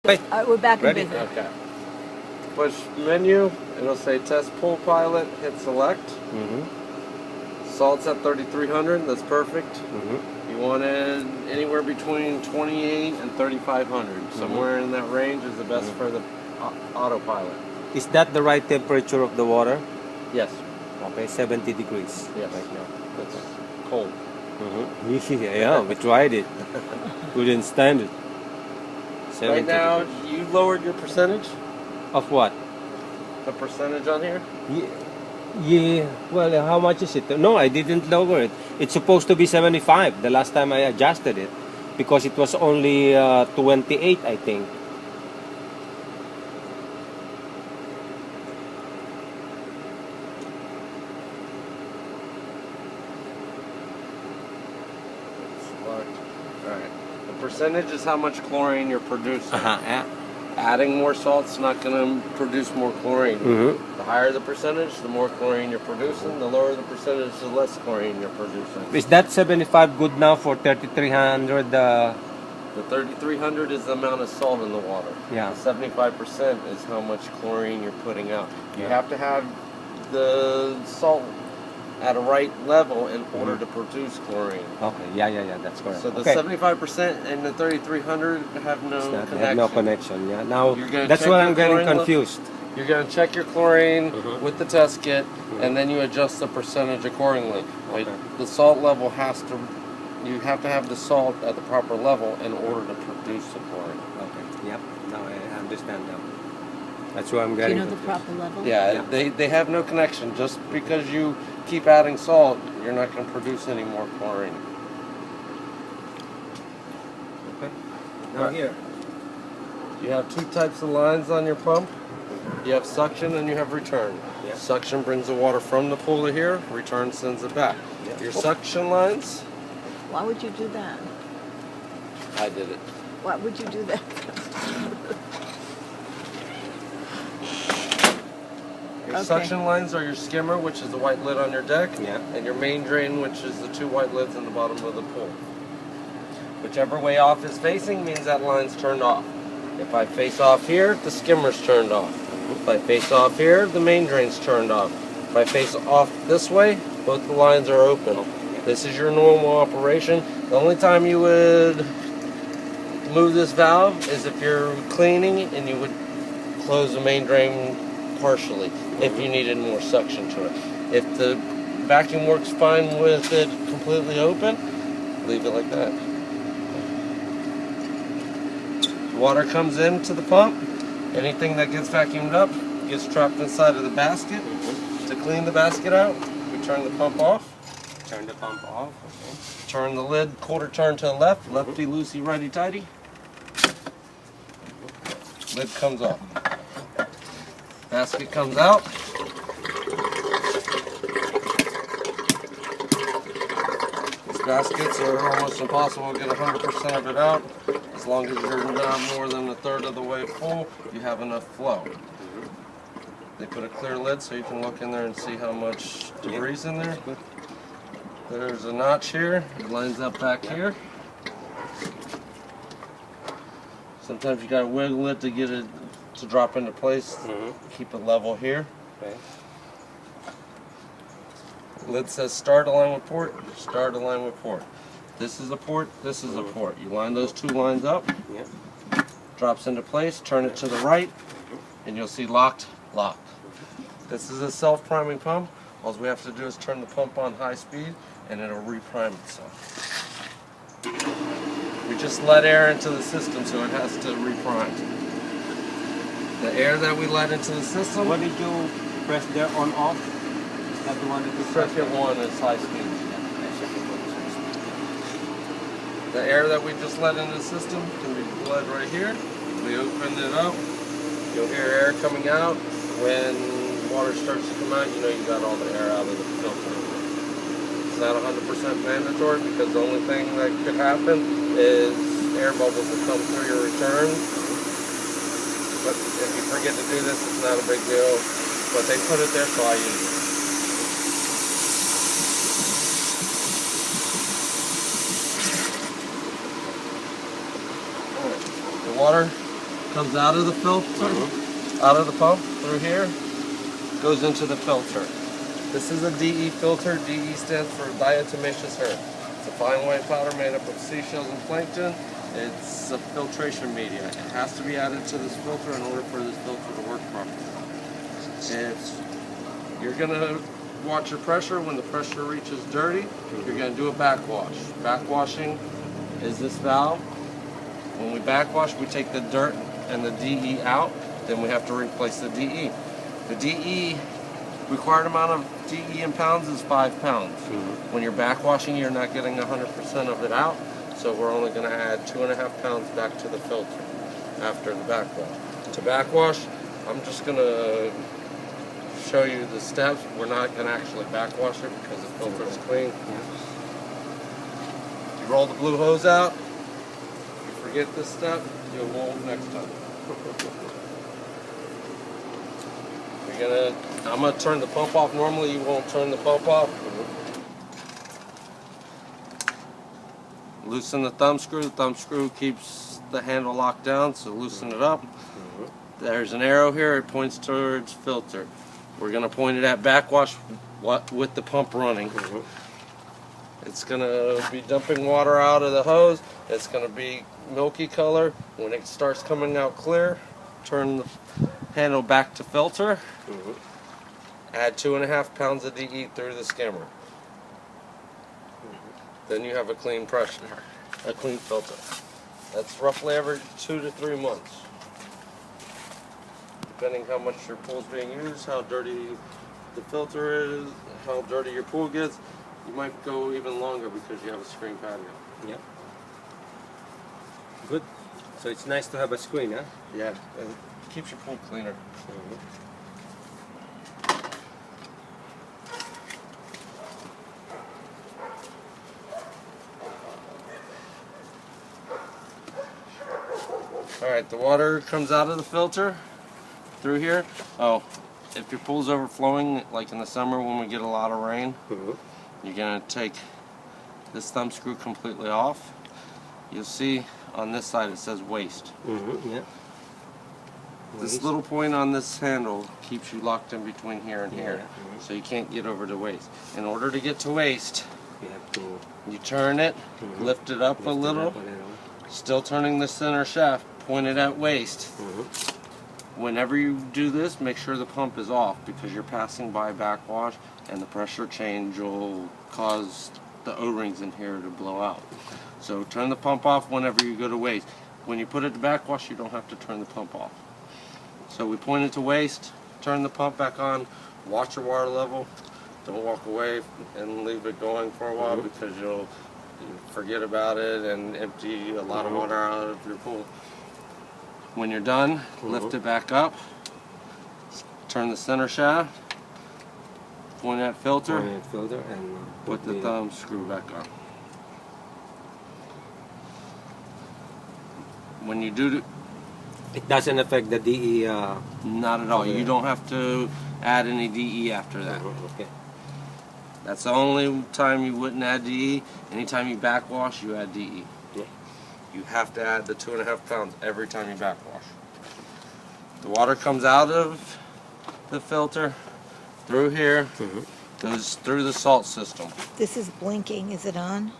Wait, We're back in ready? business. Okay. Push menu. It'll say test pull pilot. Hit select. Salt's at 3,300. That's perfect. You want it anywhere between 28 and 3,500. Somewhere in that range is the best for the autopilot. Is that the right temperature of the water? Yes. Okay, 70 degrees. Yes. Right now. It's cold. Yeah, we tried it. We didn't stand it. 70 Right now, degrees. you lowered your percentage. Of what? The percentage on here. Yeah, well, how much is it? No, I didn't lower it. It's supposed to be 75 the last time I adjusted it because it was only 28, I think. Alright. The percentage is how much chlorine you're producing. Yeah. Adding more salt's not going to produce more chlorine. The higher the percentage, the more chlorine you're producing. The lower the percentage, the less chlorine you're producing. Is that 75 good now for 3,300? The 3,300 is the amount of salt in the water. Yeah. 75% is how much chlorine you're putting out. You Yeah. have to have the salt at a right level in order to produce chlorine. Okay, yeah, that's correct. So the okay. 75% and the 3,300 have no They connection. have no connection. Yeah. Now You're gonna that's check why your I'm getting chlorine level? confused. You're going to check your chlorine with the test kit, and then you adjust the percentage accordingly. Right? Okay. The salt level you have to have the salt at the proper level in order to produce the chlorine. Okay. Yep. Now I understand now. That's why I'm Do you getting know the confused. proper level? Yeah, they have no connection. Just because you keep adding salt, you're not going to produce any more chlorine. Okay. Now here. You have two types of lines on your pump. You have suction and you have return. Yeah. Suction brings the water from the pool to here. Return sends it back. Yeah. Your suction lines, Why would you do that? I did it. Why would you do that? Your Okay. suction lines are your skimmer, which is the white lid on your deck, Yeah. and your main drain, which is the two white lids in the bottom of the pool. Whichever way off is facing means that line's turned off. If I face off here, the skimmer's turned off. If I face off here, the main drain's turned off. If I face off this way, both the lines are open. This is your normal operation. The only time you would move this valve is if you're cleaning and you would close the main drain partially if you needed more suction to it. If the vacuum works fine with it completely open, leave it like that. Water comes into the pump. Anything that gets vacuumed up gets trapped inside of the basket. To clean the basket out, we turn the pump off. Turn the pump off. Okay. Turn the lid quarter turn to the left. Lefty loosey, righty tighty. Lid comes off. Basket comes out. These baskets are almost impossible to get 100% of it out. As long as you're not more than a third of the way full, you have enough flow. They put a clear lid so you can look in there and see how much debris is in there. There's a notch here. It lines up back here. Sometimes you gotta wiggle it to get it to drop into place. Keep it level here. Okay. Lid says start align with port, start align with port. This is a port, this is a port. You line those two lines up, Yeah. drops into place, turn it to the right, and you'll see locked, locked. This is a self-priming pump. All we have to do is turn the pump on high speed and it'll reprime itself. We just let air into the system so it has to reprime. The air that we let into the system, What did you press there on off? Is that the one that you pressed? circuit 1 is high speed. The air that we just let into the system can be bled right here. We open it up. You'll hear air coming out. When water starts to come out, you know you got all the air out of the filter. It's not 100% mandatory because the only thing that could happen is air bubbles will come through your return. But if you forget to do this, it's not a big deal. But they put it there, so I use it. Water comes out of the filter, out of the pump through here, goes into the filter. This is a DE filter. DE stands for diatomaceous earth. It's a fine white powder made up of seashells and plankton. It's a filtration media. It has to be added to this filter in order for this filter to work properly. If you're gonna watch your pressure, when the pressure reaches dirty, you're gonna do a backwash. Backwashing is this valve. When we backwash, we take the dirt and the DE out, then we have to replace the DE. The DE, required amount of DE in pounds is 5 pounds. When you're backwashing, you're not getting 100% of it out, so we're only gonna add 2.5 pounds back to the filter after the backwash. To backwash, I'm just gonna show you the steps. We're not gonna actually backwash it because the filter is clean. You roll the blue hose out. You forget this step, you'll mold next time. I'm gonna turn the pump off. Normally you won't turn the pump off. Loosen the thumb screw. The thumb screw keeps the handle locked down, so loosen it up. There's an arrow here, it points towards filter. We're gonna point it at backwash with the pump running. It's gonna be dumping water out of the hose. It's gonna be milky color. When it starts coming out clear, turn the handle back to filter. Add 2.5 pounds of DE through the skimmer. Then you have a clean pressure, a clean filter. That's roughly every 2 to 3 months. Depending how much your pool's being used, how dirty the filter is, how dirty your pool gets, you might go even longer because you have a screen patio. Yeah. Good. So it's nice to have a screen, huh? Yeah, and it keeps your pool cleaner. Alright, the water comes out of the filter through here. Oh, if your pool's overflowing, like in the summer when we get a lot of rain, you're going to take this thumb screw completely off. You'll see on this side it says waste. Yeah. This little point on this handle keeps you locked in between here and here, so you can't get over to waste. In order to get to waste, You have to you turn it, lift it up a little, still turning the center shaft, point it at waste. Whenever you do this, make sure the pump is off because you're passing by backwash and the pressure change will cause the O-rings in here to blow out. So turn the pump off whenever you go to waste. When you put it to backwash, you don't have to turn the pump off. So we point it to waste, turn the pump back on, watch your water level. Don't walk away and leave it going for a while because you'll forget about it and empty a lot of water out of your pool. When you're done, lift it back up, turn the center shaft, point at filter, and put the thumb screw back on. When you do it doesn't affect the DE. not at all. You don't have to add any DE after that. Okay. That's the only time you wouldn't add DE. Anytime you backwash, you add DE. Yeah. You have to add the 2.5 pounds every time you backwash. The water comes out of the filter through here, goes through the salt system. This is blinking. Is it on?